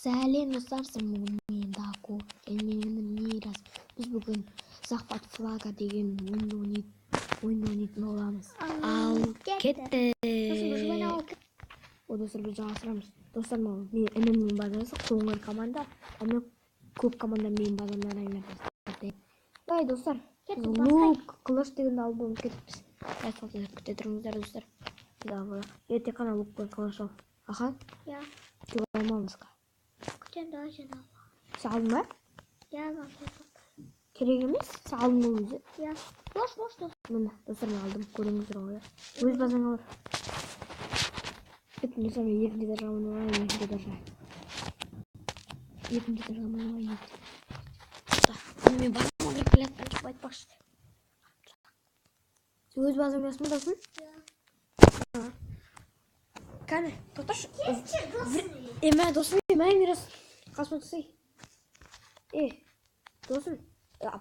Сәлем достар, бүгін мен Даку, менің Мирас. Біз бүгін Захват флага деген ойын ойнайтын боламыз. Ал кетті. О достар, біз жалғастырамыз. Достар, мен інімнің базасы қоңыр команда, ал көп команда менің базамнан айнап. Бай достар, лук, қылыш дегенді алып болып кетіппіз. Күте тұрыңыздар достар. Тек қана лук пен қылыш ал. Аха? Ja. Көп алмамыз қа. Күтем daha жана. Сағын ба? Ja, bak. Керек емес, сағын ол өзі. Ja. Boş. Міне, достар, мен алдым, көріңіздер ғой. Өз базың алыр. Бітін достар, мен екінші дәржамын олайын, екінші дәржамын олайын. Мен базым олай келеттен деп айтпақшы. Сен өз базың ясың ба досын? Ja. Кәне, тоқташы. Geçir Мен досым, мен Мирас. Қасыма түсей. Досым,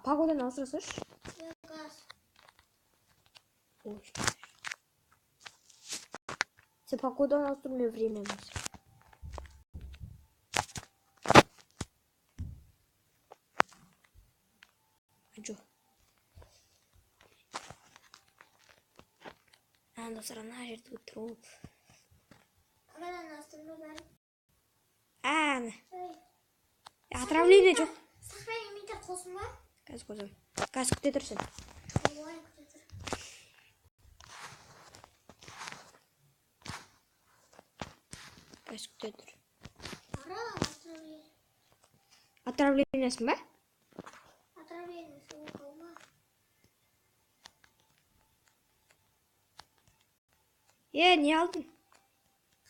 пагодан асырасыш? Ja, gaz. Ой. Сен пагодан асыр, мен время емес. Жо. Достар, ана жерде отыру. Kameranın astırma ben. Ана. Hey. Отравление жоқ. Сохрани митер қосын ба? Қазір қосам. Қазір күте тұрсын. Ой, күте тұр. Қазір күте тұр. Ара, отравление. Отравлениясың ба? Отравление суы қалма. Не алдың?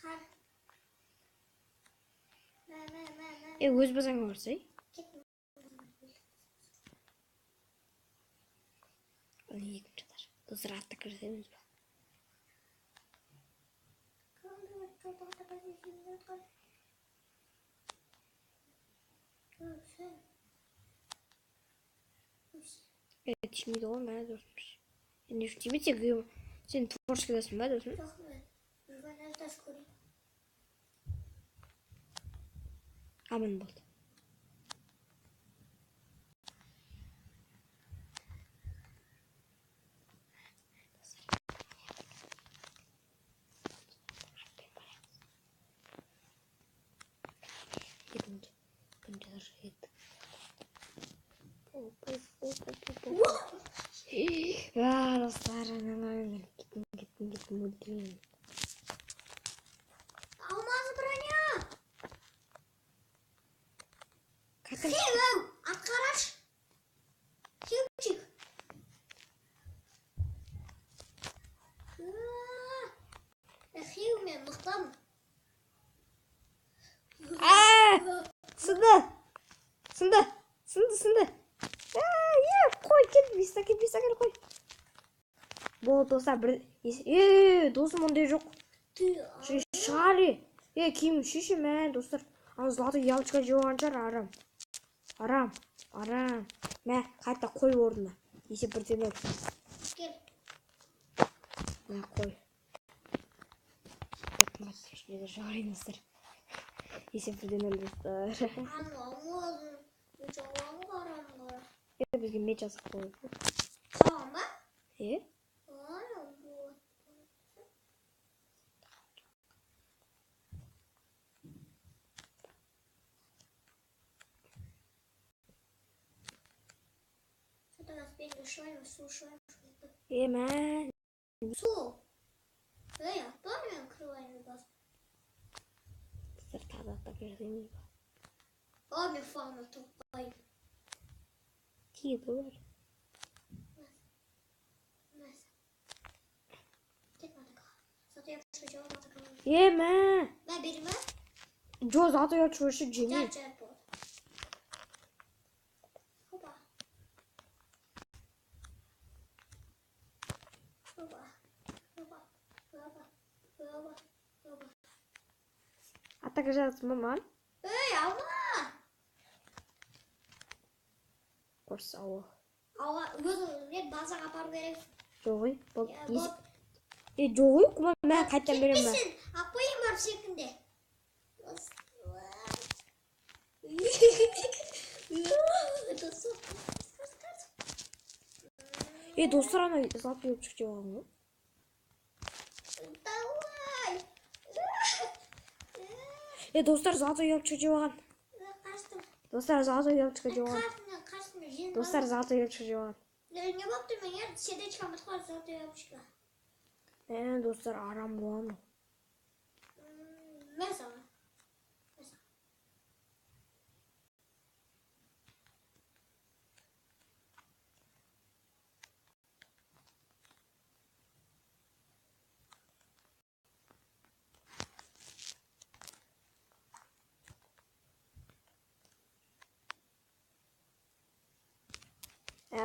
Қар. Мә. Өз базаңа барсай. Кетme. Екінші дар. Достар, атты кірсеміз ба? Тимейді ғой, мәне досым. Не тимейді, сен творческідасың ба досым? Жоқ мен. Жүрген әлтас көрейін. Аман болды. Достар, кеттім. Алмазы броня! Қайтам. Хеу, атқараш! Хеучик! Хеу мен мықтам. Сынды. Қой, кет, бестакер қой. Бол, достар, досым ондай жоқ. Шығар, киім шеше мән, достар. Златы ялчка жауғаншар, арам. Мә, қайта қой орнына. Есеп бірден өп. Кел. Мә, қой. Жағарайын, достар. Есеп бірден өп, достар. Бізге меч асық қойып. Саған ба? Мән. Су. Тоже открываем бас. Сыртада кірдеміз ба? Обе фаны тоқтайын. Тиеді олар. Мә. Мә, бері ма? Жо, заты ячуышы жеме. Жар болды. Хопа. Атака жазсын маман. Алма! Қорсы ауы. Өзің базаға апару керек. Жоғый. Жоғый, құма мен қайттан берем ба? Кетпесін, апайым бар секінде. Dostlar ana zaten yok çıkacak mı? Давай. Dostlar zaten yok çıkacak. Kaçtım. Dostlar zaten yok çıkacak. Kaçtım. Dostlar zaten yok çıkacak. Ne baktım ben ya? Şeyde çıkamadık var zaten yapmışlar. Dostlar aram bu ama. Mesela.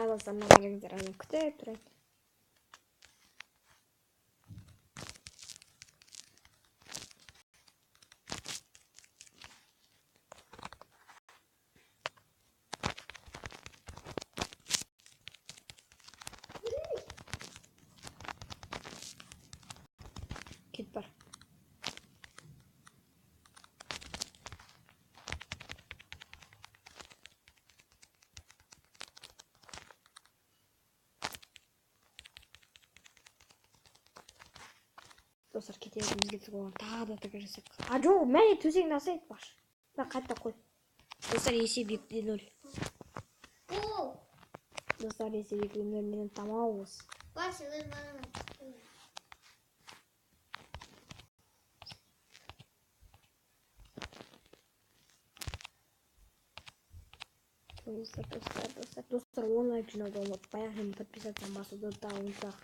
Dostlar ne kadar güzel kütüp durayım. Git var. Dostlar ketiyemiz gittik olan daha da tıkırsak. Aco, ben tüzek nasıl et var? Bak hatta koy. Dostlar yeşil büyüklüğü nol. Oo. Dostlar yeşil büyüklüğü nol benim tamam olsun. Başladı bana. Dostlar онлайн жинауды ұмытпай ақ және подписаться басуды да ұмытпақ.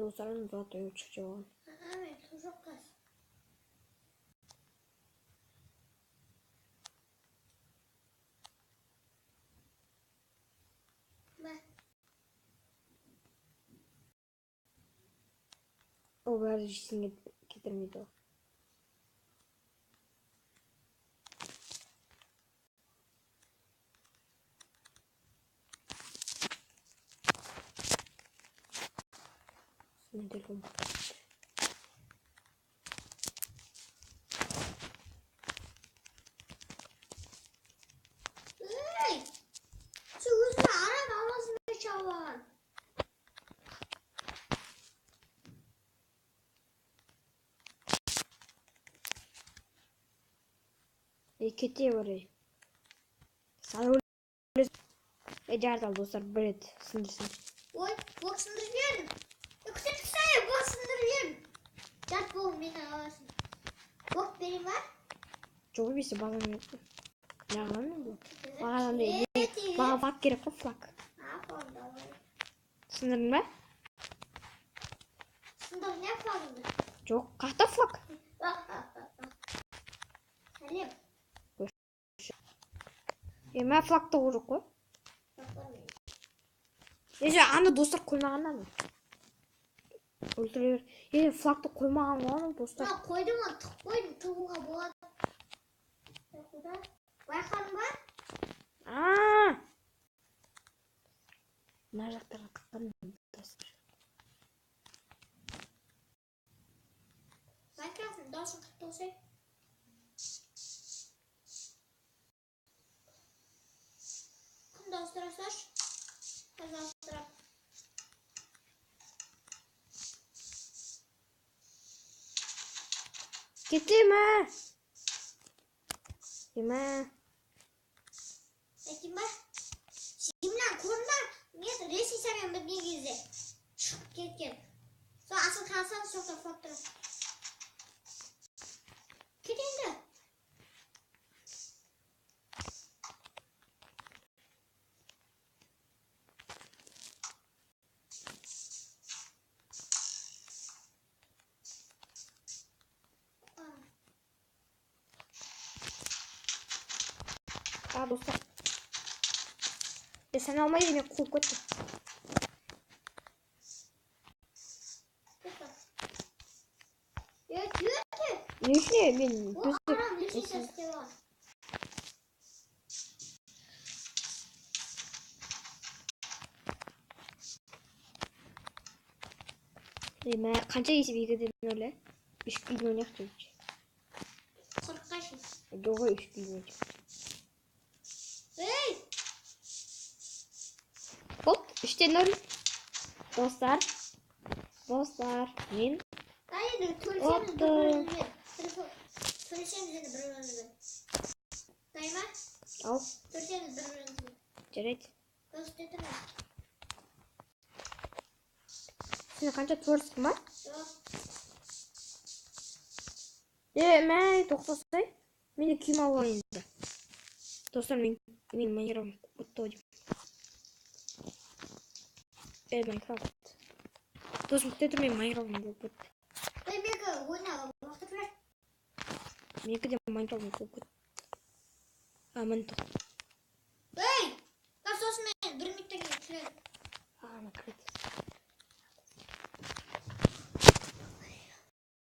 Dostlarım zaten yok çıkacağım. Evet, çok az. Ben. O kadar işini getirmedi o. Ne dedim? Hey! Şu hızlı ara babasını çalan. Ketiye orayı. Sana öyle Ecerdal dostlar böyle sınırsın. Oy, bok sındırıyorum. Yoksa kısaya bok sındırıyorum. Dert bok beni alasın. Bok benim var. Çok bir şey bana ne yaptı? Ne anlamı bu? Bana değil. Bana bak geri koflak. Ne yapalım da var. Sınırın mı? Sındır ne yapalım da? Çok kahta flak. Salim. Ben flakta vuruk o. Neyse anne dostlar koymağına mı? Öldürüyor. Flakta koymağına var mı dostlar? Ya koydum onu koydum tavuğa bu arada. Bakalım bak. Aaa. Nerede taraftan dostlar? Minecraft'ın daha çok dostlar. Dostlar. Dostlar. Getirme. Yeme. Peki bak. Şimdi konuda niye resim seviyorum ben niye gizli? Git. Sonra asıl kalsan çok da fotoğraf. Gidin de. Dostlar. Sen almayı yine қуып кетті. Не үшін мен Арам лисица істеп. мен қанша 22-ден өле? 3 билден ойнақ жүрші. 40-қа шын. Жоғы 3 билден жүрші. Ей! Болды, 3-тен 0. Достар, мен Дайынды Отто. Төлесеміз бір-бірімізбен. Дайма? ал, Төлесеміз бір-бірімізбен. жарайды. Көрсетеміз. Сен қанша творсың бар? Жоқ. Мен тоқтасай. Мені күйім алуға енді. Достар, мен Майнкрафт құтты ойдым. Майнкрафт. Досым күтті мен Майнкрафт болып кетті. Ей, мегі ойнаға уақыт бер. Менікі де Майнкрафт болып кетті. Мін тоқ. Ей! Сосын мен 1 минуттан кейін кіреді. Ана кіреді.